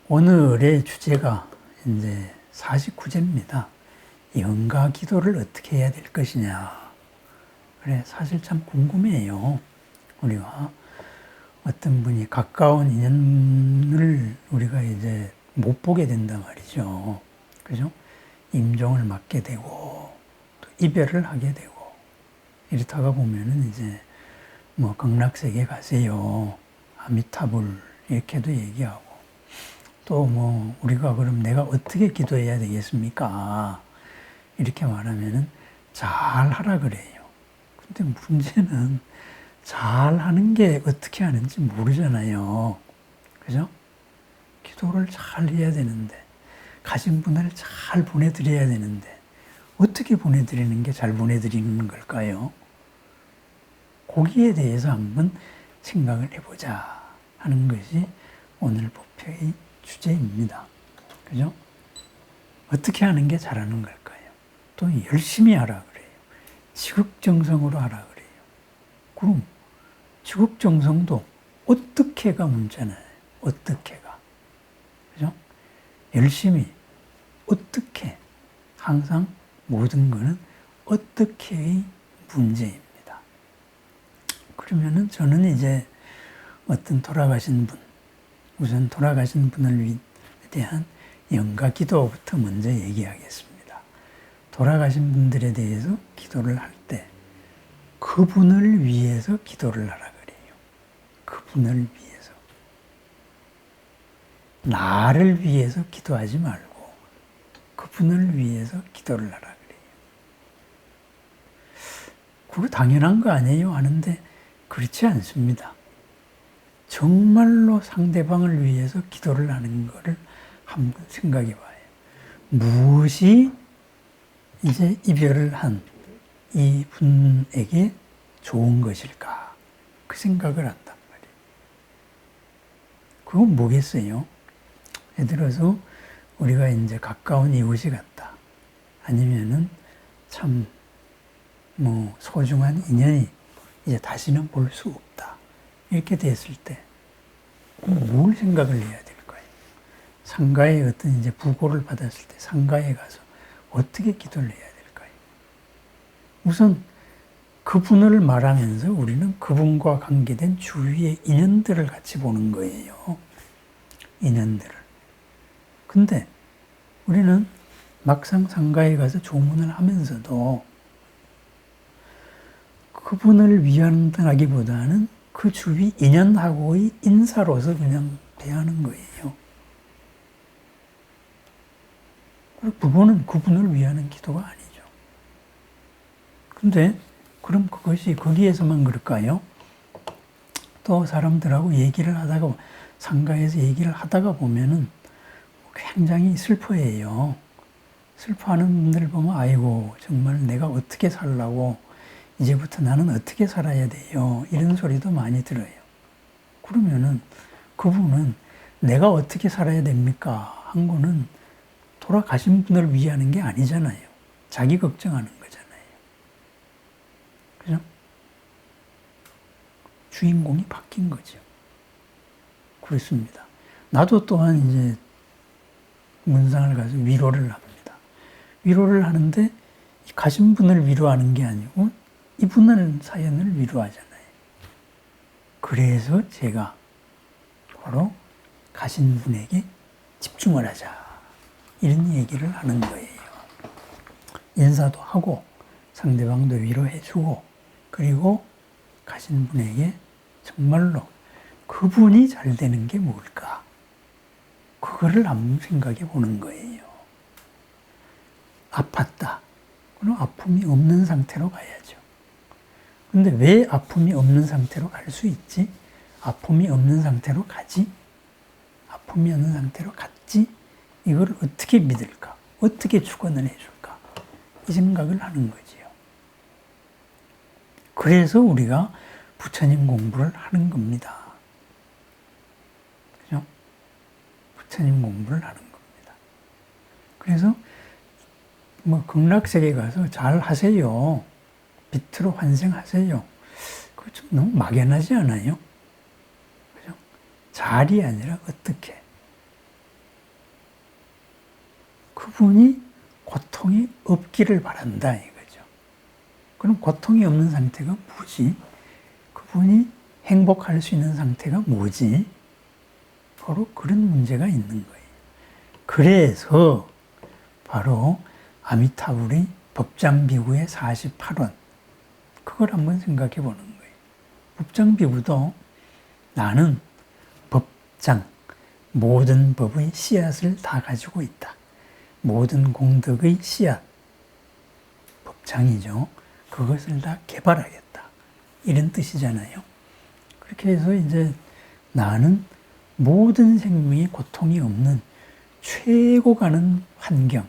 오늘의 주제가 이제 49제입니다. 영가 기도를 어떻게 해야 될 것이냐. 그래, 사실 참 궁금해요. 우리가 어떤 분이 가까운 인연을 우리가 이제 못 보게 된단 말이죠. 그죠? 임종을 맞게 되고, 또 이별을 하게 되고, 이렇다가 보면은 이제 뭐 극락세계 가세요. 아미타불, 이렇게도 얘기하고, 또 뭐 우리가 그럼 내가 어떻게 기도해야 되겠습니까? 이렇게 말하면은 잘 하라 그래요. 근데 문제는 잘 하는 게 어떻게 하는지 모르잖아요. 그죠? 기도를 잘 해야 되는데, 가신 분을 잘 보내드려야 되는데, 어떻게 보내드리는 게 잘 보내드리는 걸까요? 거기에 대해서 한번 생각을 해보자 하는 것이 오늘 법회의 주제입니다. 그죠? 어떻게 하는 게 잘하는 걸까요? 또 열심히 하라 그래요. 지극정성으로 하라 그래요. 그럼 지극정성도 어떻게가 문제잖아요. 어떻게가. 그죠? 열심히 어떻게. 항상 모든 거는 어떻게의 문제입니다. 그러면은 저는 이제 어떤 돌아가신 분, 우선 돌아가신 분을 대한 영가 기도부터 먼저 얘기하겠습니다. 돌아가신 분들에 대해서 기도를 할 때 그분을 위해서 기도를 하라 그래요. 그분을 위해서. 나를 위해서 기도하지 말고 그분을 위해서 기도를 하라 그래요. 그거 당연한 거 아니에요? 하는데 그렇지 않습니다. 정말로 상대방을 위해서 기도를 하는 것을 한번 생각해 봐요. 무엇이 이제 이별을 한 이 분에게 좋은 것일까? 그 생각을 한단 말이에요. 그건 뭐겠어요? 예를 들어서 우리가 이제 가까운 이웃이 같다. 아니면은 참 뭐 소중한 인연이 이제 다시는 볼 수 없다. 이렇게 됐을 때 뭘 생각을 해야 될까요? 상가에 어떤 이제 부고를 받았을 때 상가에 가서 어떻게 기도를 해야 될까요? 우선 그분을 말하면서 우리는 그분과 관계된 주위의 인연들을 같이 보는 거예요. 인연들을. 근데 우리는 막상 상가에 가서 조문을 하면서도 그분을 위한다기보다는 그 주위 인연하고의 인사로서 그냥 대하는 거예요. 그거는 그분을 위하는 기도가 아니죠. 근데 그럼 그것이 거기에서만 그럴까요? 또 사람들하고 얘기를 하다가 상가에서 얘기를 하다가 보면은 굉장히 슬퍼해요. 슬퍼하는 분들 보면 아이고 정말 내가 어떻게 살라고 이제부터 나는 어떻게 살아야 돼요. 이런 소리도 많이 들어요. 그러면은 그분은 내가 어떻게 살아야 됩니까? 한 거는 돌아가신 분을 위하는 게 아니잖아요. 자기 걱정하는 거잖아요. 그죠? 주인공이 바뀐 거죠. 그렇습니다. 나도 또한 이제 문상을 가서 위로를 합니다. 위로를 하는데 가신 분을 위로하는 게 아니고 이분을 사연을 위로하잖아요. 그래서 제가 바로 가신 분에게 집중을 하자. 이런 얘기를 하는 거예요. 인사도 하고 상대방도 위로해주고 그리고 가신 분에게 정말로 그분이 잘 되는 게 뭘까? 그거를 한번 생각해 보는 거예요. 아팠다. 그럼 아픔이 없는 상태로 가야죠. 근데 왜 아픔이 없는 상태로 갈 수 있지? 아픔이 없는 상태로 가지? 아픔이 없는 상태로 갔지? 이걸 어떻게 믿을까? 어떻게 축원을 해줄까? 이 생각을 하는 거지요. 그래서 우리가 부처님 공부를 하는 겁니다. 그죠? 부처님 공부를 하는 겁니다. 그래서 뭐 극락세계 가서 잘 하세요. 빛으로 환생하세요. 그거 좀 너무 막연하지 않아요? 그죠? 잘이 아니라 어떻게. 그분이 고통이 없기를 바란다 이거죠. 그럼 고통이 없는 상태가 뭐지? 그분이 행복할 수 있는 상태가 뭐지? 바로 그런 문제가 있는 거예요. 그래서 바로 아미타불의 법장비구의 48원 그걸 한번 생각해 보는 거예요. 법장비구도 나는 법장, 모든 법의 씨앗을 다 가지고 있다. 모든 공덕의 씨앗, 법장이죠. 그것을 다 개발하겠다. 이런 뜻이잖아요. 그렇게 해서 이제 나는 모든 생명이 고통이 없는 최고 가는 환경,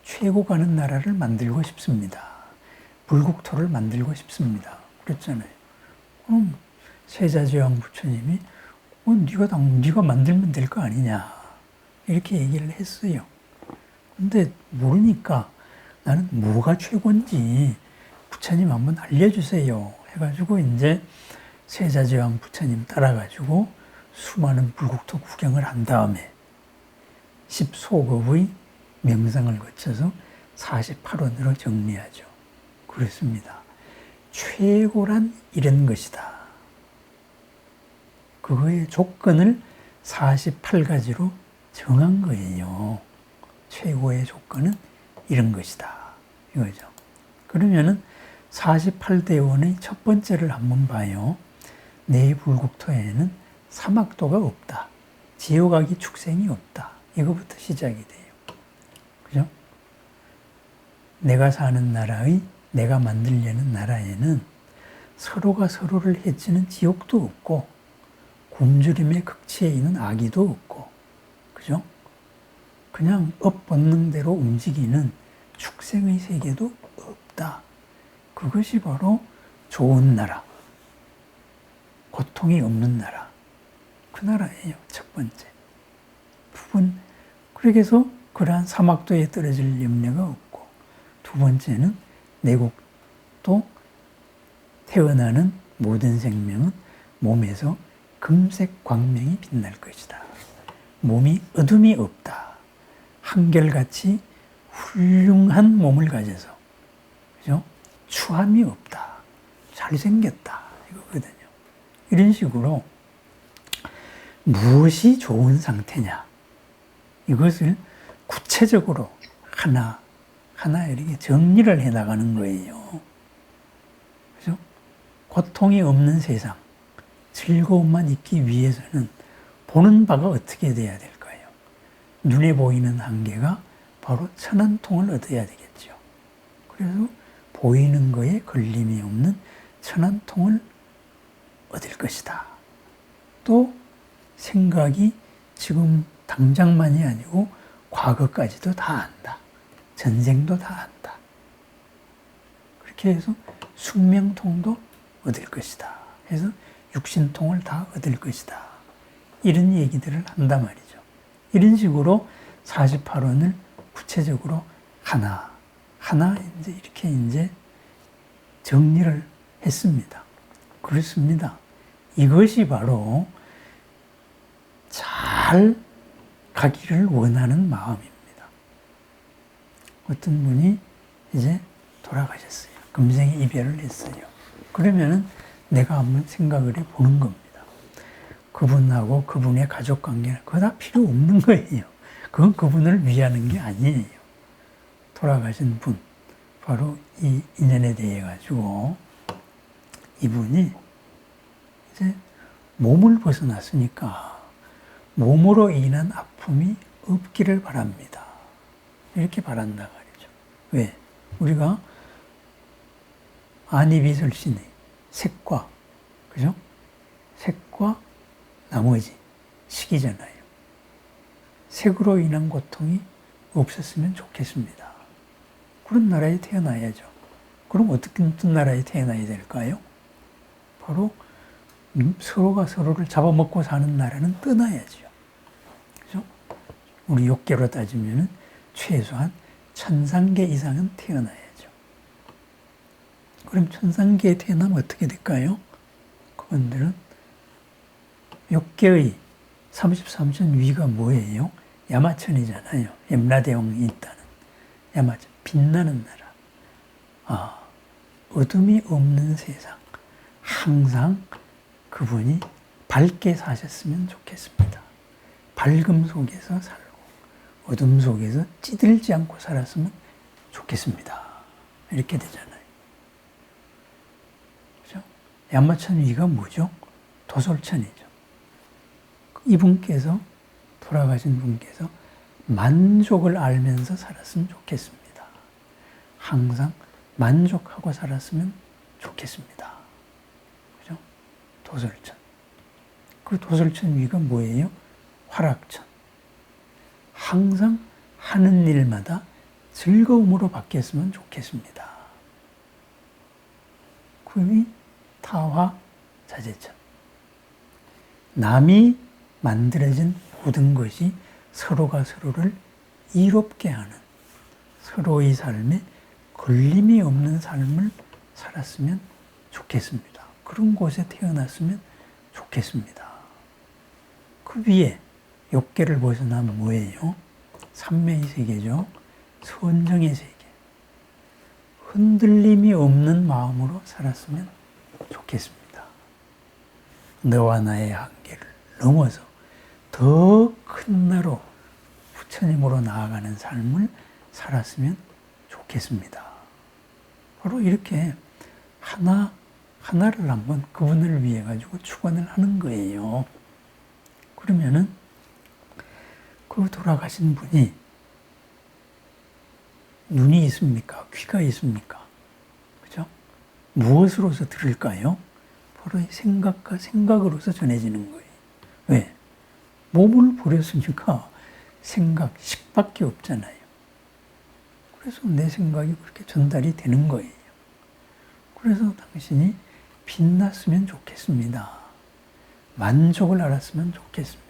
최고 가는 나라를 만들고 싶습니다. 불국토를 만들고 싶습니다. 그랬잖아요. 그럼 세자지왕 부처님이 네가 만들면 될 거 아니냐 이렇게 얘기를 했어요. 근데 모르니까 나는 뭐가 최고인지 부처님 한번 알려주세요 해가지고 이제 세자지왕 부처님 따라가지고 수많은 불국토 구경을 한 다음에 10소급의 명상을 거쳐서 48원으로 정리하죠. 그렇습니다. 최고란 이런 것이다. 그거의 조건을 48가지로 정한 거예요. 최고의 조건은 이런 것이다. 이거죠. 그러면은 48대원의 첫 번째를 한번 봐요. 내 불국토에는 사막도가 없다. 지옥아기 축생이 없다. 이거부터 시작이 돼요. 그죠? 내가 사는 나라의, 내가 만들려는 나라에는 서로가 서로를 해치는 지옥도 없고, 굶주림의 극치에 있는 아기도 없고, 그죠? 그냥 업 본능대로 움직이는 축생의 세계도 없다. 그것이 바로 좋은 나라, 고통이 없는 나라, 그 나라예요. 첫 번째. 그렇게 해서 그러한 사막도에 떨어질 염려가 없고, 두 번째는 내국도 태어나는 모든 생명은 몸에서 금색 광명이 빛날 것이다. 몸이 어둠이 없다. 한결같이 훌륭한 몸을 가져서, 그죠? 추함이 없다. 잘생겼다. 이거거든요. 이런 식으로 무엇이 좋은 상태냐. 이것을 구체적으로 하나 이렇게 정리를 해 나가는 거예요. 그죠? 고통이 없는 세상, 즐거움만 있기 위해서는 보는 바가 어떻게 돼야 될까요? 눈에 보이는 한계가 바로 천안통을 얻어야 되겠죠. 그래서 보이는 거에 걸림이 없는 천안통을 얻을 것이다. 또 생각이 지금 당장만이 아니고 과거까지도 다 안다. 전생도 다 안다. 그렇게 해서 숙명통도 얻을 것이다. 그래서 육신통을 다 얻을 것이다. 이런 얘기들을 한단 말이죠. 이런 식으로 48원을 구체적으로 하나 이제 이렇게 이제 정리를 했습니다. 그렇습니다. 이것이 바로 잘 가기를 원하는 마음입니다. 어떤 분이 이제 돌아가셨어요. 금생에 이별을 했어요. 그러면은 내가 한번 생각을 해 보는 겁니다. 그분하고 그분의 가족 관계는 그거 다 필요 없는 거예요. 그건 그분을 위하는 게 아니에요. 돌아가신 분, 바로 이 인연에 대해 가지고 이분이 이제 몸을 벗어났으니까 몸으로 인한 아픔이 없기를 바랍니다. 이렇게 바란다 말이죠. 왜? 우리가 안이비설신의 색과, 그죠? 색과 나머지 식이잖아요. 색으로 인한 고통이 없었으면 좋겠습니다. 그런 나라에 태어나야죠. 그럼 어떤 나라에 태어나야 될까요? 바로 서로가 서로를 잡아먹고 사는 나라는 떠나야죠. 그죠? 우리 욕계로 따지면 최소한 천상계 이상은 태어나야죠. 그럼 천상계에 태어나면 어떻게 될까요? 그분들은 욕계의 33천 위가 뭐예요? 야마천이잖아요. 염라대왕이 있다는 야마천, 빛나는 나라. 아, 어둠이 없는 세상. 항상 그분이 밝게 사셨으면 좋겠습니다. 밝음 속에서 살고 어둠 속에서 찌들지 않고 살았으면 좋겠습니다. 이렇게 되잖아요. 그죠? 야마천 위가 뭐죠? 도솔천이죠. 이분께서, 돌아가신 분께서 만족을 알면서 살았으면 좋겠습니다. 항상 만족하고 살았으면 좋겠습니다. 그죠? 도솔천. 그 도솔천 위가 뭐예요? 화락천. 항상 하는 일마다 즐거움으로 바뀌었으면 좋겠습니다. 그 위 타화자재천. 남이 만들어진 모든 것이 서로가 서로를 이롭게 하는, 서로의 삶에 걸림이 없는 삶을 살았으면 좋겠습니다. 그런 곳에 태어났으면 좋겠습니다. 그 위에 욕계를 벗어나면 뭐예요? 삼매의 세계죠. 선정의 세계. 흔들림이 없는 마음으로 살았으면 좋겠습니다. 너와 나의 한계를 넘어서 더 큰 나로 부처님으로 나아가는 삶을 살았으면 좋겠습니다. 바로 이렇게 하나를 한번 그분을 위해 가지고 축원을 하는 거예요. 그러면은 그 돌아가신 분이 눈이 있습니까? 귀가 있습니까? 그죠? 무엇으로서 들을까요? 바로 생각과 생각으로서 전해지는 거예요. 왜? 몸을 버렸으니까 생각식밖에 없잖아요. 그래서 내 생각이 그렇게 전달이 되는 거예요. 그래서 당신이 빛났으면 좋겠습니다. 만족을 알았으면 좋겠습니다.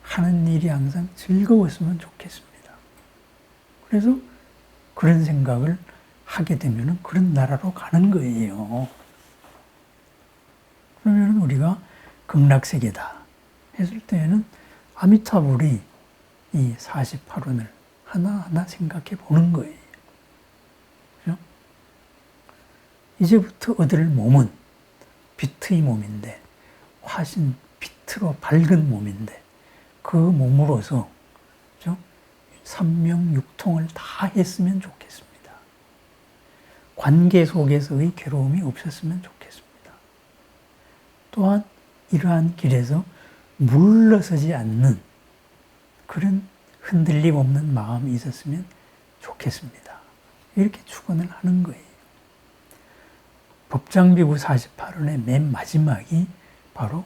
하는 일이 항상 즐거웠으면 좋겠습니다. 그래서 그런 생각을 하게 되면 그런 나라로 가는 거예요. 그러면 우리가 극락세계다 했을 때에는 아미타불이 이 48원을 하나하나 생각해 보는 거예요. 그죠? 이제부터 얻을 몸은 빛의 몸인데, 화신 빛으로 밝은 몸인데, 그 몸으로서, 그죠? 삼명육통을 다 했으면 좋겠습니다. 관계 속에서의 괴로움이 없었으면 좋겠습니다. 또한 이러한 길에서 물러서지 않는 그런 흔들림 없는 마음이 있었으면 좋겠습니다. 이렇게 축원을 하는 거예요. 법장비구 48원의 맨 마지막이 바로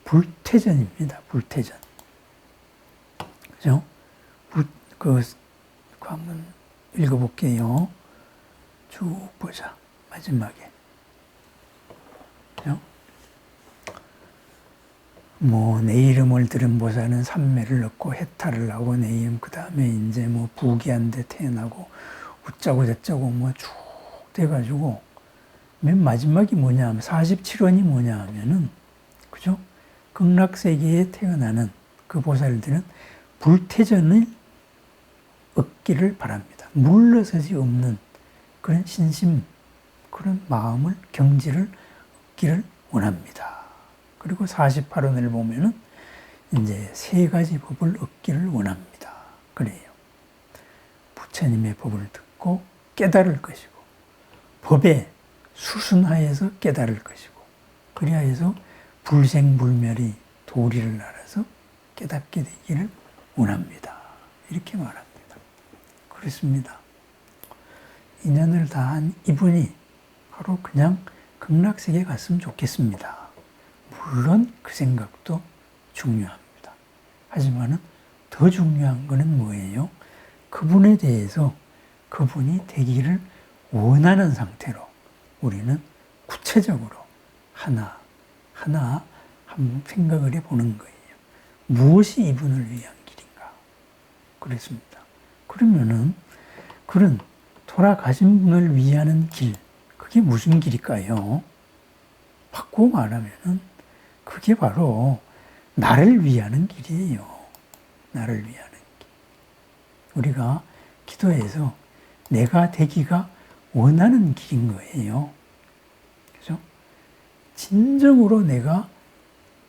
불퇴전입니다. 불퇴전. 그죠? 그 한번 읽어볼게요. 쭉 보자. 마지막에. 그죠? 내 이름을 들은 보살은 삼매를 얻고 해탈을 하고 내 이름 그 다음에 이제 부귀한데 태어나고 웃자고 저짜고 쭉 돼가지고 맨 마지막이 뭐냐 하면 47원이 뭐냐 하면은 그죠? 극락세계에 태어나는 그 보살들은 불퇴전을 얻기를 바랍니다. 물러서지 없는 그런 신심, 그런 마음을, 경지를 얻기를 원합니다. 그리고 48원을 보면은 이제 세 가지 법을 얻기를 원합니다. 그래요. 부처님의 법을 듣고 깨달을 것이고, 법에 수순하여서 깨달을 것이고, 그리하여서 불생불멸의 도리를 알아서 깨닫게 되기를 원합니다. 이렇게 말합니다. 그렇습니다. 인연을 다한 이분이 바로 그냥 극락세계에 갔으면 좋겠습니다. 물론 그 생각도 중요합니다. 하지만은 더 중요한 것은 뭐예요? 그분에 대해서 그분이 되기를 원하는 상태로 우리는 구체적으로 하나 한번 생각을 해보는 거예요. 무엇이 이분을 위한 길인가? 그렇습니다. 그러면은 그런 돌아가신 분을 위하는 길, 그게 무슨 길일까요? 바꾸어 말하면은 그게 바로 나를 위하는 길이에요. 나를 위하는 길. 우리가 기도해서 내가 되기가 원하는 길인 거예요. 그죠? 진정으로 내가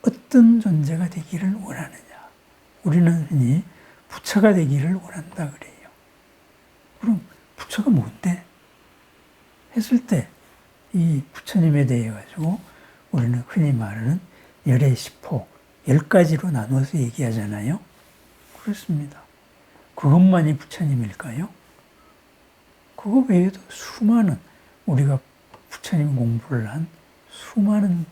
어떤 존재가 되기를 원하느냐. 우리는 흔히 부처가 되기를 원한다 그래요. 그럼 부처가 뭔데? 했을 때 이 부처님에 대해 가지고 우리는 흔히 말하는 열의 십호, 10가지로 나눠서 얘기하잖아요. 그렇습니다. 그것만이 부처님일까요? 그거 외에도 수많은, 우리가 부처님 공부를 한 수많은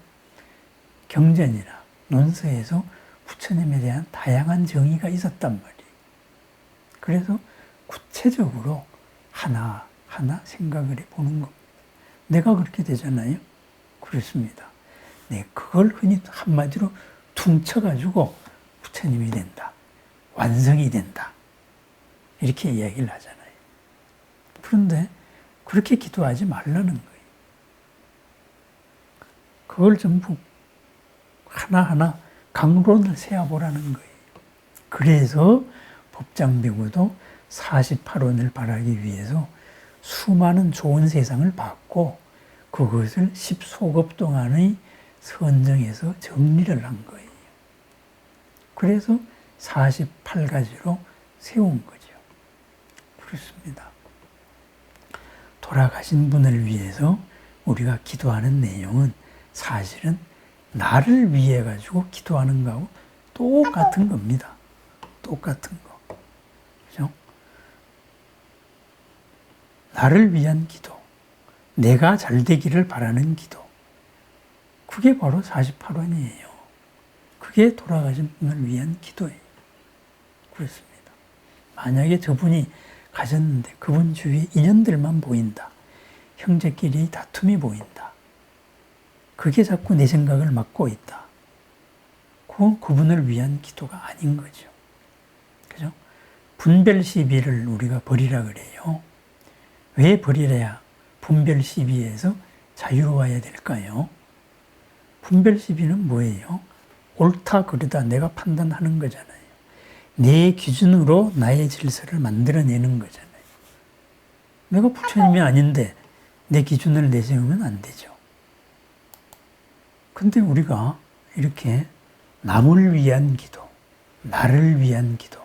경전이나 논서에서 부처님에 대한 다양한 정의가 있었단 말이에요. 그래서 구체적으로 하나하나 생각을 해보는 겁니다. 내가 그렇게 되잖아요. 그렇습니다. 네, 그걸 흔히 한마디로 퉁쳐가지고 부처님이 된다. 완성이 된다. 이렇게 이야기를 하잖아요. 그런데 그렇게 기도하지 말라는 거예요. 그걸 전부 하나하나 강론을 세워보라는 거예요. 그래서 법장비구도 48원을 바라기 위해서 수많은 좋은 세상을 받고 그것을 10소급 동안의 선정해서 정리를 한 거예요. 그래서 48가지로 세운 거죠. 그렇습니다. 돌아가신 분을 위해서 우리가 기도하는 내용은 사실은 나를 위해 가지고 기도하는 거하고 똑같은 겁니다. 똑같은 거. 그죠? 나를 위한 기도. 내가 잘 되기를 바라는 기도. 그게 바로 48원이에요. 그게 돌아가신 분을 위한 기도예요. 그렇습니다. 만약에 저분이 가셨는데 그분 주위에 인연들만 보인다. 형제끼리 다툼이 보인다. 그게 자꾸 내 생각을 막고 있다. 그건 그분을 위한 기도가 아닌 거죠. 그죠? 분별 시비를 우리가 버리라 그래요. 왜 버리래야 분별 시비에서 자유로워야 될까요? 분별 시비는 뭐예요? 옳다 그르다 내가 판단하는 거잖아요. 내 기준으로 나의 질서를 만들어내는 거잖아요. 내가 부처님이 아닌데 내 기준을 내세우면 안 되죠. 근데 우리가 이렇게 남을 위한 기도, 나를 위한 기도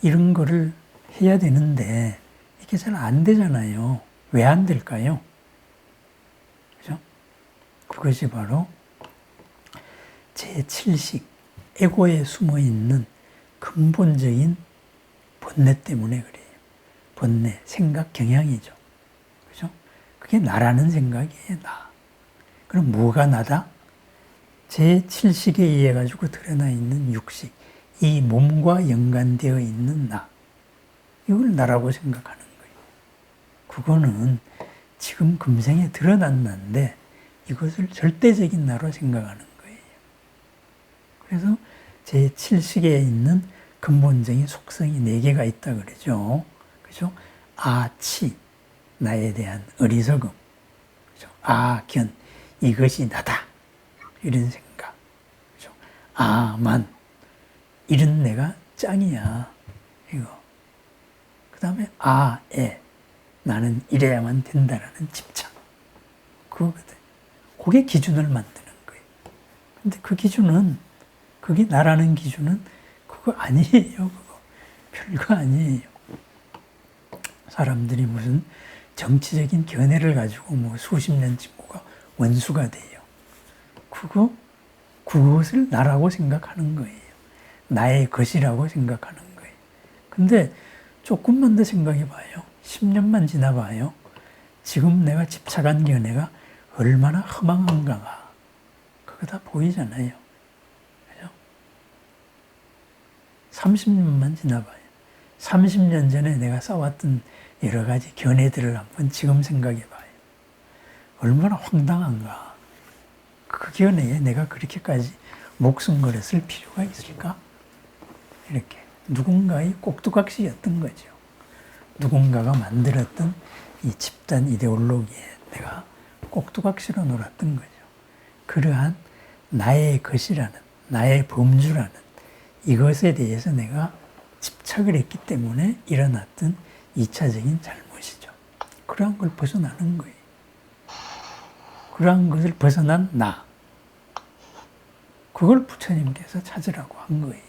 이런 거를 해야 되는데 이게 잘 안 되잖아요. 왜 안 될까요? 그죠? 그것이 바로 제7식, 에고에 숨어 있는 근본적인 번뇌 때문에 그래요. 번뇌, 생각 경향이죠. 그죠? 그게 나라는 생각이에요, 나. 그럼 뭐가 나다? 제7식에 의해 가지고 드러나 있는 육식, 이 몸과 연관되어 있는 나. 이걸 나라고 생각하는 거예요. 그거는 지금 금생에 드러난 나인데 이것을 절대적인 나로 생각하는 거예요. 그래서 제7식에 있는 근본적인 속성이 4개가 있다 그러죠. 그죠? 아치, 나에 대한 어리석음. 그죠? 아견, 이것이 나다. 이런 생각. 그죠? 아만, 이런 내가 짱이야. 이거. 그 다음에 아에, 나는 이래야만 된다라는 집착. 그거거든. 그게 기준을 만드는 거예요. 근데 그 기준은, 그게 나라는 기준은 그거 아니에요. 그거. 별거 아니에요. 사람들이 무슨 정치적인 견해를 가지고 뭐 수십 년치 뭐가 원수가 돼요. 그것을 나라고 생각하는 거예요. 나의 것이라고 생각하는 거예요. 근데 조금만 더 생각해 봐요. 10년만 지나봐요. 지금 내가 집착한 견해가 얼마나 허망한가가 그거 다 보이잖아요. 그죠? 30년만 지나봐요. 30년 전에 내가 써왔던 여러 가지 견해들을 한번 지금 생각해 봐요. 얼마나 황당한가. 그 견해에 내가 그렇게까지 목숨 걸었을 필요가 있을까? 이렇게 누군가의 꼭두각시였던 거죠. 누군가가 만들었던 이 집단 이데올로기에 내가 꼭두각시로 놀았던 거죠. 그러한 나의 것이라는, 나의 범주라는 이것에 대해서 내가 집착을 했기 때문에 일어났던 2차적인 잘못이죠. 그러한 걸 벗어나는 거예요. 그러한 것을 벗어난 나. 그걸 부처님께서 찾으라고 한 거예요.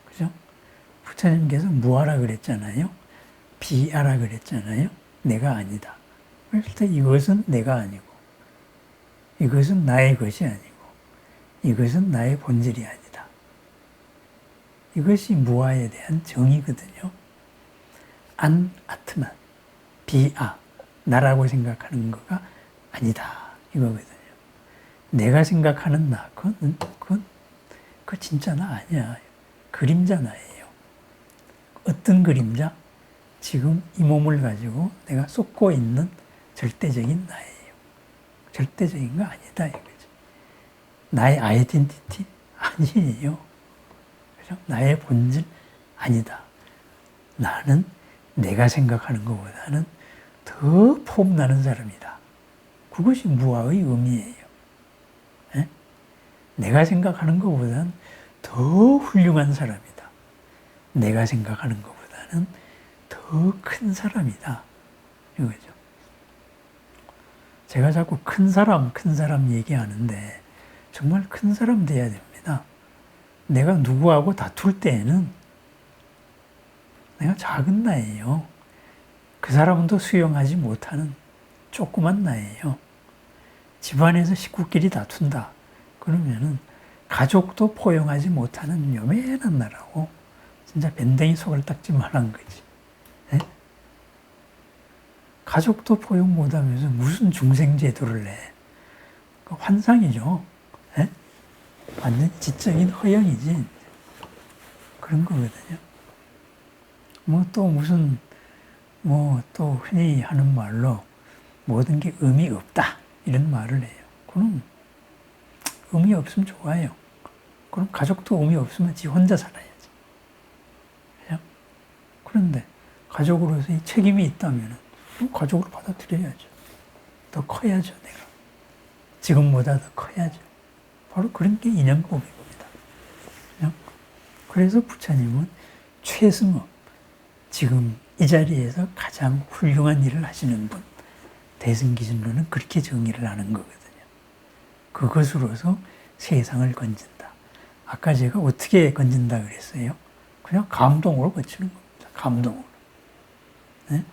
그죠? 부처님께서 무하라 그랬잖아요. 비하라 그랬잖아요. 내가 아니다. 그럴 때 이것은 내가 아니고, 이것은 나의 것이 아니고, 이것은 나의 본질이 아니다. 이것이 무아에 대한 정의거든요. 안 아트만, 비아, 나라고 생각하는 거가 아니다. 이거거든요. 내가 생각하는 나, 그건 진짜 나 아니야. 그림자 나예요. 어떤 그림자? 지금 이 몸을 가지고 내가 쏟고 있는 절대적인 나예요. 절대적인 거 아니다 이거죠. 나의 아이덴티티? 아니에요. 그죠? 나의 본질? 아니다. 나는 내가 생각하는 것보다는 더 폼나는 사람이다. 그것이 무아의 의미예요. 네? 내가 생각하는 것보다는 더 훌륭한 사람이다. 내가 생각하는 것보다는 더 큰 사람이다. 이거죠. 제가 자꾸 큰 사람 얘기하는데 정말 큰 사람 돼야 됩니다. 내가 누구하고 다툴 때에는 내가 작은 나예요. 그 사람도 수용하지 못하는 조그만 나예요. 집안에서 식구끼리 다툰다. 그러면은 가족도 포용하지 못하는 요만한 나라고 진짜 밴댕이 속을 닦지 말한 거지. 네? 가족도 포용 못하면서 무슨 중생제도를 내? 환상이죠. 네? 완전 지적인 허영이지. 그런 거거든요. 또 흔히 하는 말로 모든 게 의미 없다. 이런 말을 해요. 그럼 의미 없으면 좋아요. 그럼 가족도 의미 없으면 지 혼자 살아야지. 그죠? 그런데 가족으로서 이 책임이 있다면 가족으로 받아들여야죠. 더 커야죠, 내가. 지금보다 더 커야죠. 바로 그런 게 인연법입니다. 그죠? 그래서 부처님은 최승업, 지금 이 자리에서 가장 훌륭한 일을 하시는 분, 대승기준론은 그렇게 정의를 하는 거거든요. 그것으로서 세상을 건진다. 아까 제가 어떻게 건진다 그랬어요? 그냥 감동으로 거치는 겁니다. 감동으로. 네?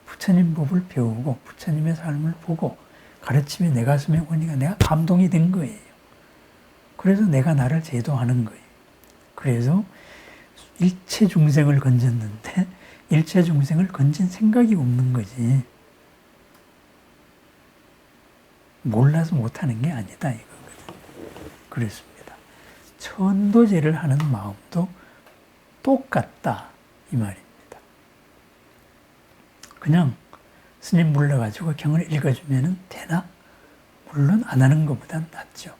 부처님 법을 배우고 부처님의 삶을 보고 가르침이 내 가슴에 오니까 내가 감동이 된 거예요. 그래서 내가 나를 제도하는 거예요. 그래서 일체 중생을 건졌는데 일체 중생을 건진 생각이 없는 거지. 몰라서 못하는 게 아니다 이거거든요. 그렇습니다. 천도제를 하는 마음도 똑같다 이 말입니다. 그냥 스님 불러가지고 경을 읽어주면 되나? 물론 안 하는 것보단 낫죠.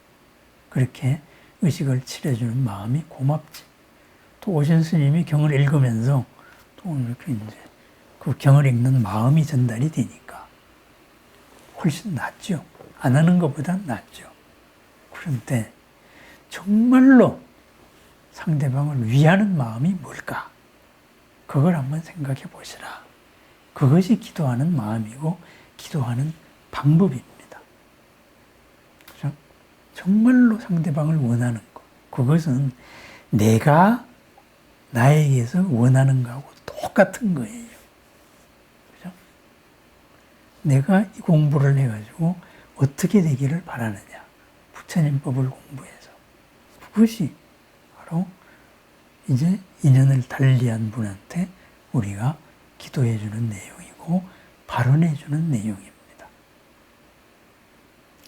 그렇게 의식을 치러주는 마음이 고맙지. 또 오신 스님이 경을 읽으면서 또 이렇게 이제 그 경을 읽는 마음이 전달이 되니까 훨씬 낫죠. 안 하는 것보단 낫죠. 그런데 정말로 상대방을 위하는 마음이 뭘까? 그걸 한번 생각해 보시라. 그것이 기도하는 마음이고 기도하는 방법입니다. 그렇죠? 정말로 상대방을 원하는 것. 그것은 내가 나에게서 원하는 거하고 똑같은 거예요. 그죠? 내가 이 공부를 해가지고 어떻게 되기를 바라느냐. 부처님 법을 공부해서. 그것이 바로 이제 인연을 달리한 분한테 우리가 기도해주는 내용이고 발언해주는 내용입니다.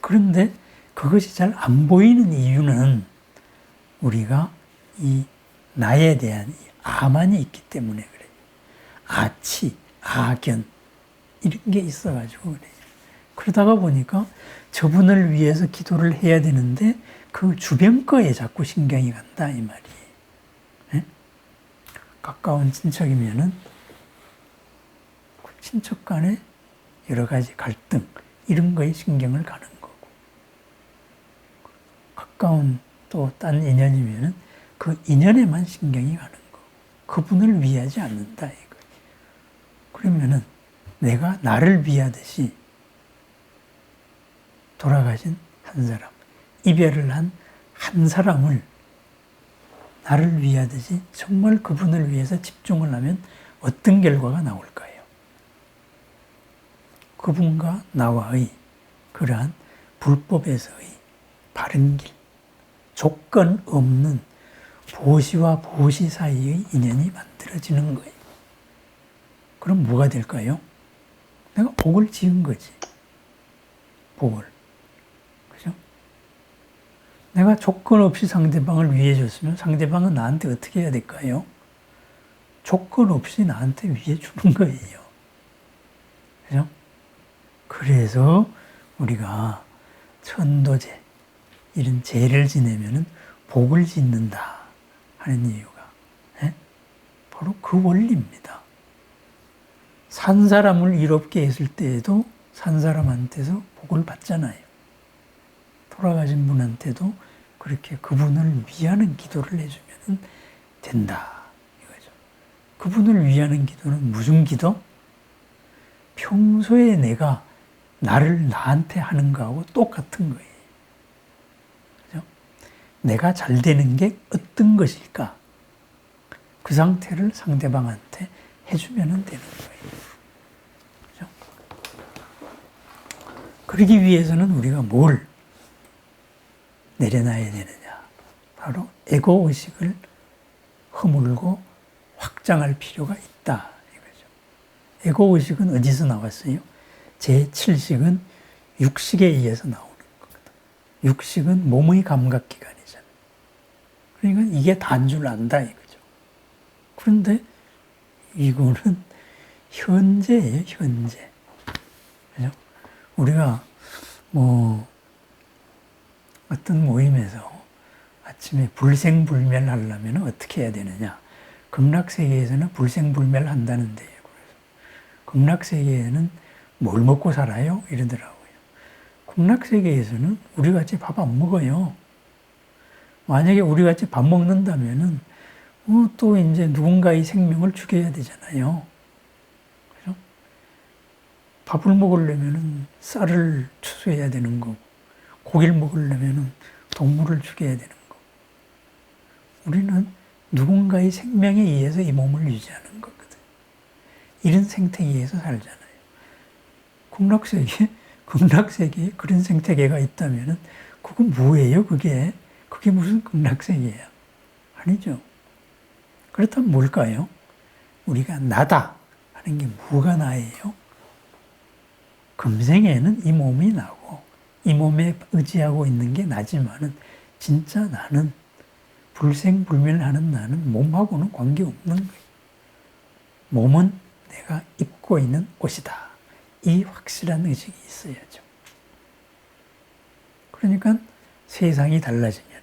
그런데 그것이 잘 안 보이는 이유는 우리가 이 나에 대한 이 아만이 있기 때문에 그래요. 아치, 아견 이런 게 있어가지고 그래요. 그러다가 보니까 저분을 위해서 기도를 해야 되는데 그 주변 거에 자꾸 신경이 간다 이 말이에요. 네? 가까운 친척이면은 친척 간에 여러 가지 갈등 이런 거에 신경을 가는 거고 가까운 또 딴 인연이면은 그 인연에만 신경이 가는 거고 그분을 위하지 않는다 이거. 그러면은 내가 나를 위하듯이 돌아가신 한 사람, 이별을 한 한 사람을 나를 위하듯이 정말 그분을 위해서 집중을 하면 어떤 결과가 나올까요? 그분과 나와의 그러한 불법에서의 바른 길, 조건 없는 보시와 보시 사이의 인연이 만들어지는 거예요. 그럼 뭐가 될까요? 내가 복을 지은 거지. 복을. 그죠? 내가 조건 없이 상대방을 위해줬으면 상대방은 나한테 어떻게 해야 될까요? 조건 없이 나한테 위해주는 거예요. 그죠? 그래서 우리가 천도제, 이런 제를 지내면은 복을 짓는다 하는 이유가 바로 그 원리입니다. 산 사람을 이롭게 했을 때에도 산 사람한테서 복을 받잖아요. 돌아가신 분한테도 그렇게 그분을 위하는 기도를 해주면 된다 이거죠. 그분을 위하는 기도는 무슨 기도? 평소에 내가 나를 나한테 하는 거하고 똑같은 거예요. 그죠? 내가 잘 되는 게 어떤 것일까? 그 상태를 상대방한테 해주면 되는 거예요. 그죠? 그러기 위해서는 우리가 뭘 내려놔야 되느냐? 바로 에고의식을 허물고 확장할 필요가 있다. 이거죠. 에고의식은 어디서 나왔어요? 제7식은 육식에 의해서 나오는 거거든. 육식은 몸의 감각기관이잖아요. 그러니까 이게 다인 줄 안다 이거죠. 그런데 이거는 현재예요, 현재. 그죠? 우리가 어떤 모임에서 아침에 불생불멸 하려면 어떻게 해야 되느냐? 극락세계에서는 불생불멸 한다는데요. 그래서 극락세계에는 뭘 먹고 살아요? 이러더라고요. 극락세계에서는 우리 같이 밥 안 먹어요. 만약에 우리 같이 밥 먹는다면은 또 이제 누군가의 생명을 죽여야 되잖아요. 그죠? 밥을 먹으려면은 쌀을 추수해야 되는 거고, 고기를 먹으려면은 동물을 죽여야 되는 거고. 우리는 누군가의 생명에 의해서 이 몸을 유지하는 거거든. 이런 생태계에서 살잖아요. 극락세계에 그런 생태계가 있다면은 그건 뭐예요? 그게 무슨 극락세계야? 아니죠. 그렇다면 뭘까요? 우리가 나다 하는 게 뭐가 나예요? 금생에는 이 몸이 나고 이 몸에 의지하고 있는 게 나지만은 진짜 나는 불생불멸하는 나는 몸하고는 관계없는 거예요. 몸은 내가 입고 있는 옷이다. 이 확실한 의식이 있어야죠. 그러니까 세상이 달라지면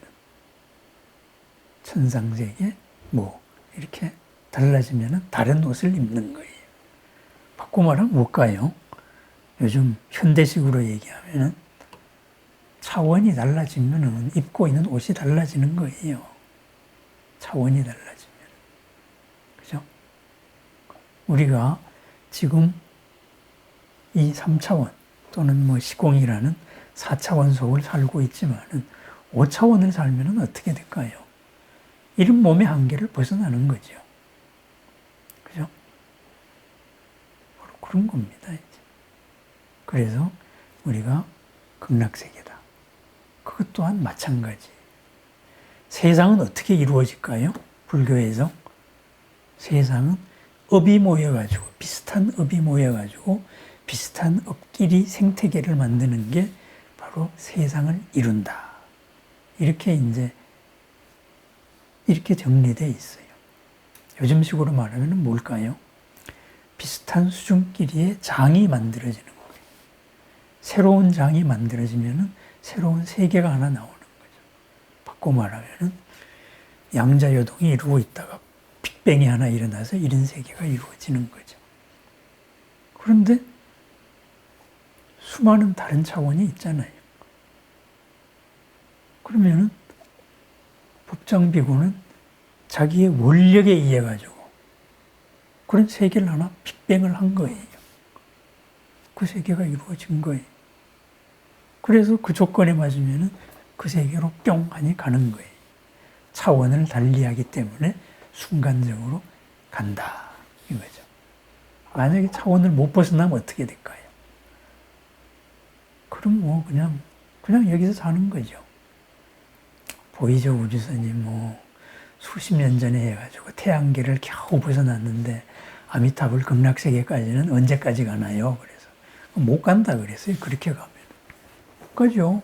천상세계 이렇게 달라지면 다른 옷을 입는 거예요. 바꿔 말하면 뭘까요? 요즘 현대식으로 얘기하면 차원이 달라지면 입고 있는 옷이 달라지는 거예요. 차원이 달라지면. 그죠? 우리가 지금 이 3차원 또는 시공이라는 4차원 속을 살고 있지만은 5차원을 살면 어떻게 될까요? 이런 몸의 한계를 벗어나는 거죠. 그죠? 바로 그런 겁니다. 이제. 그래서 우리가 극락세계다. 그것 또한 마찬가지. 세상은 어떻게 이루어질까요? 불교에서 세상은 업이 모여가지고 비슷한 업이 모여가지고 비슷한 업끼리 생태계를 만드는 게 바로 세상을 이룬다. 이렇게 정리되어 있어요. 요즘식으로 말하면 뭘까요? 비슷한 수준끼리의 장이 만들어지는 거예요. 새로운 장이 만들어지면 새로운 세계가 하나 나오는 거죠. 바꿔 말하면 양자요동이 이루고 있다가 빅뱅이 하나 일어나서 이런 세계가 이루어지는 거죠. 그런데 수많은 다른 차원이 있잖아요. 그러면은 법장비구는 자기의 원력에 의해 가지고 그런 세계를 하나 빅뱅을 한 거예요. 그 세계가 이루어진 거예요. 그래서 그 조건에 맞으면은 그 세계로 뿅 하니 가는 거예요. 차원을 달리하기 때문에 순간적으로 간다 이거죠. 만약에 차원을 못 벗어나면 어떻게 될까요? 그럼 뭐 그냥 여기서 사는 거죠. 보이저 우주선이 뭐 수십 년 전에 해가지고 태양계를 겨우 벗어났는데 아미타불 극락세계까지는 언제까지 가나요? 그래서 못 간다 그랬어요. 그렇게 가면 못 가죠.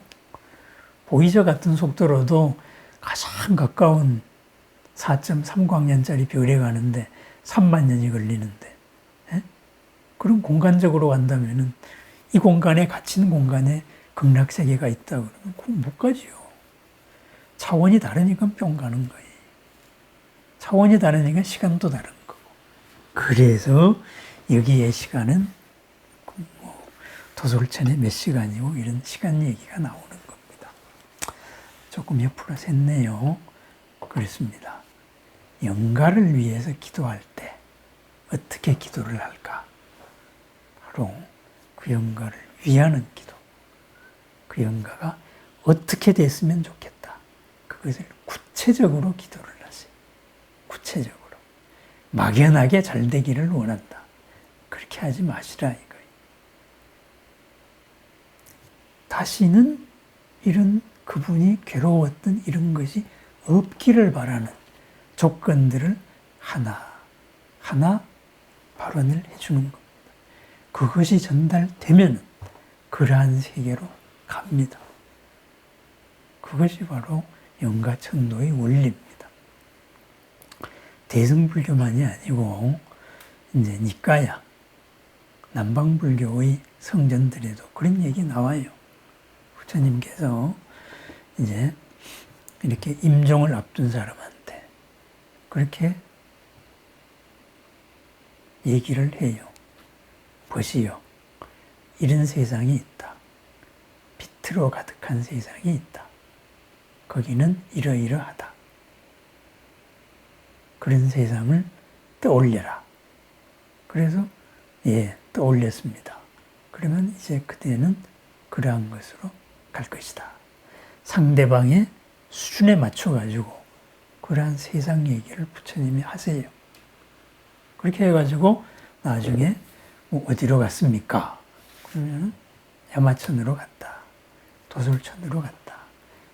보이저 같은 속도로도 가장 가까운 4.3광년짜리 별에 가는데 3만 년이 걸리는데, 예? 그럼 공간적으로 간다면은 이 공간에 갇힌 공간에 극락세계가 있다 그러면 그럼 못 가지요. 차원이 다르니까 뿅 가는 거예요. 차원이 다르니까 시간도 다른 거고. 그래서 여기에 시간은 뭐 도솔천에 몇 시간이고 이런 시간 얘기가 나오는 겁니다. 조금 옆으로 샜네요. 그렇습니다. 영가를 위해서 기도할 때 어떻게 기도를 할까? 바로 그 영가를 위하는 기도. 그 영가가 어떻게 됐으면 좋겠다. 그것을 구체적으로 기도를 하세요. 구체적으로. 막연하게 잘 되기를 원한다. 그렇게 하지 마시라 이거예요. 다시는 이런 그분이 괴로웠던 이런 것이 없기를 바라는 조건들을 하나하나 발언을 해주는 겁니다. 그것이 전달되면 그러한 세계로 갑니다. 그것이 바로 영가천도의 원리입니다. 대승불교만이 아니고 이제 니까야 남방불교의 성전들에도 그런 얘기 나와요. 부처님께서 이제 이렇게 임종을 앞둔 사람한테 그렇게 얘기를 해요. 보시오. 이런 세상이 있다. 빛으로 가득한 세상이 있다. 거기는 이러이러하다. 그런 세상을 떠올려라. 그래서 떠올렸습니다. 그러면 이제 그때는 그러한 것으로 갈 것이다. 상대방의 수준에 맞춰가지고 그러한 세상 얘기를 부처님이 하세요. 그렇게 해가지고 나중에 뭐 어디로 갔습니까? 그러면 야마천으로 갔다. 도솔천으로 갔다.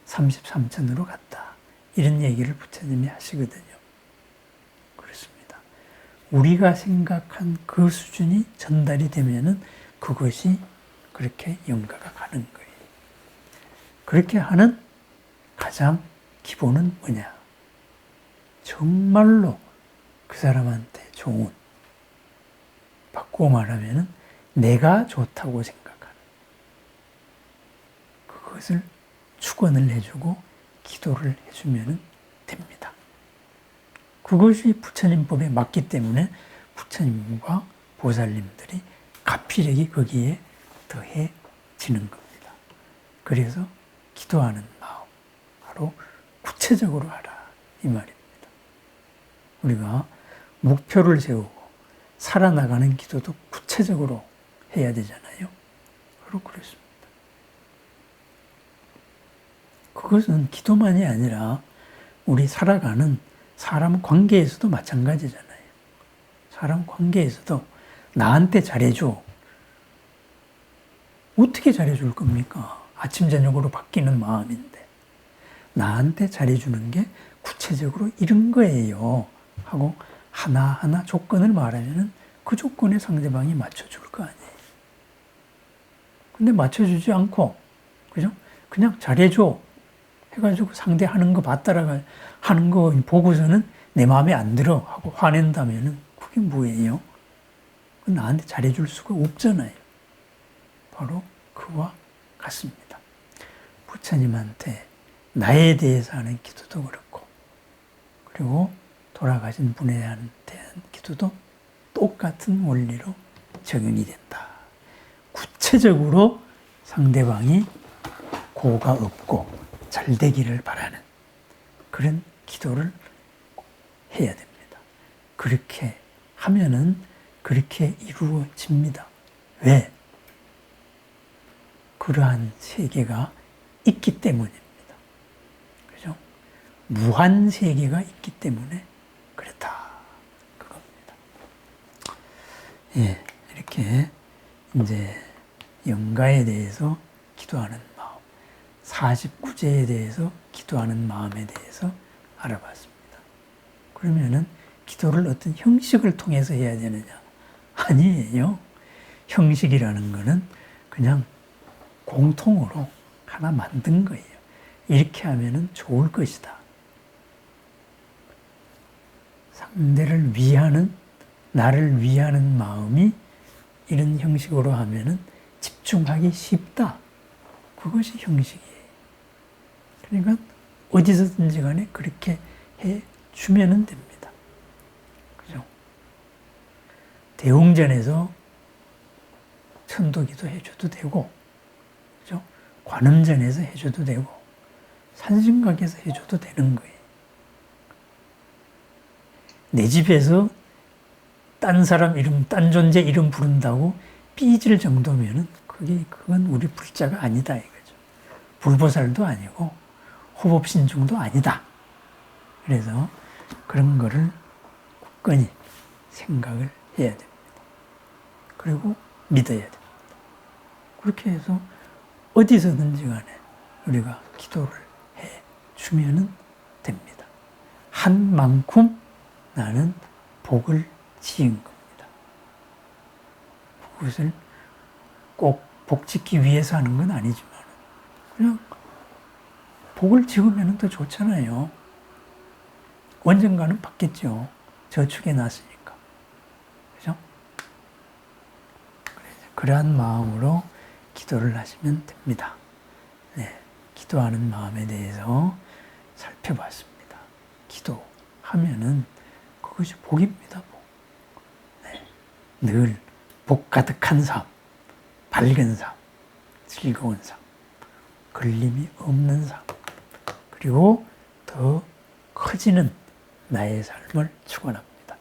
33천으로 갔다. 이런 얘기를 부처님이 하시거든요. 그렇습니다. 우리가 생각한 그 수준이 전달이 되면은 그것이 그렇게 영가가 가는 거예요. 그렇게 하는 가장 기본은 뭐냐? 정말로 그 사람한테 좋은, 바꾸어 말하면은 내가 좋다고 생각하는 그것을 축원을 해주고 기도를 해주면 됩니다. 그것이 부처님법에 맞기 때문에 부처님과 보살님들이 가피력이 거기에 더해지는 겁니다. 그래서 기도하는 마음, 바로 구체적으로 하라 이 말입니다. 우리가 목표를 세우고 살아나가는 기도도 구체적으로 해야 되잖아요. 바로 그렇습니다. 그것은 기도만이 아니라 우리 살아가는 사람 관계에서도 마찬가지잖아요. 사람 관계에서도 나한테 잘해줘. 어떻게 잘해줄 겁니까? 아침 저녁으로 바뀌는 마음인데 나한테 잘해주는 게 구체적으로 이런 거예요 하고 하나하나 조건을 말하면 그 조건에 상대방이 맞춰줄 거 아니에요. 근데 맞춰주지 않고 그죠? 그냥 잘해줘 해가지고 상대 하는 거 봤다라가 하는 거 보고서는 내 마음에 안 들어 하고 화낸다면은 그게 뭐예요? 나한테 잘해줄 수가 없잖아요. 바로 그와 같습니다. 부처님한테 나에 대해서 하는 기도도 그렇고 그리고 돌아가신 분한테 대한 기도도 똑같은 원리로 적용이 된다. 구체적으로 상대방이 고가 없고 잘 되기를 바라는 그런 기도를 해야 됩니다. 그렇게 하면은 그렇게 이루어집니다. 왜? 그러한 세계가 있기 때문입니다. 그죠? 무한 세계가 있기 때문에 그렇다. 그겁니다. 예, 이렇게 이제 영가에 대해서 기도하는 마음, 49제에 대해서 기도하는 마음에 대해서 알아봤습니다. 그러면은 기도를 어떤 형식을 통해서 해야 되느냐? 아니에요. 형식이라는 거는 그냥 공통으로 하나 만든 거예요. 이렇게 하면은 좋을 것이다. 상대를 위하는, 나를 위하는 마음이 이런 형식으로 하면은 집중하기 쉽다. 그것이 형식이에요. 그러니까 어디서든지 간에 그렇게 해 주면은 됩니다. 그죠? 대웅전에서 천도기도 해줘도 되고, 그죠? 관음전에서 해줘도 되고, 산신각에서 해줘도 되는 거예요. 내 집에서 딴 사람 이름, 딴 존재 이름 부른다고 삐질 정도면은 그건 우리 불자가 아니다 이거죠. 불보살도 아니고 호법신중도 아니다. 그래서 그런 거를 굳건히 생각을 해야 됩니다. 그리고 믿어야 됩니다. 그렇게 해서 어디서든지 간에 우리가 기도를 해 주면은 됩니다. 한 만큼 나는 복을 지은 겁니다. 그것을 꼭 복 짓기 위해서 하는 건 아니지만 그냥 복을 지으면 더 좋잖아요. 언젠가는 받겠죠. 저축해 놨으니까. 그죠? 그러한 마음으로 기도를 하시면 됩니다. 네, 기도하는 마음에 대해서 살펴봤습니다. 기도하면은 그것이 복입니다. 복. 네, 늘 복 가득한 삶, 밝은 삶, 즐거운 삶, 걸림이 없는 삶, 그리고 더 커지는 나의 삶을 축원합니다.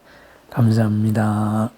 감사합니다.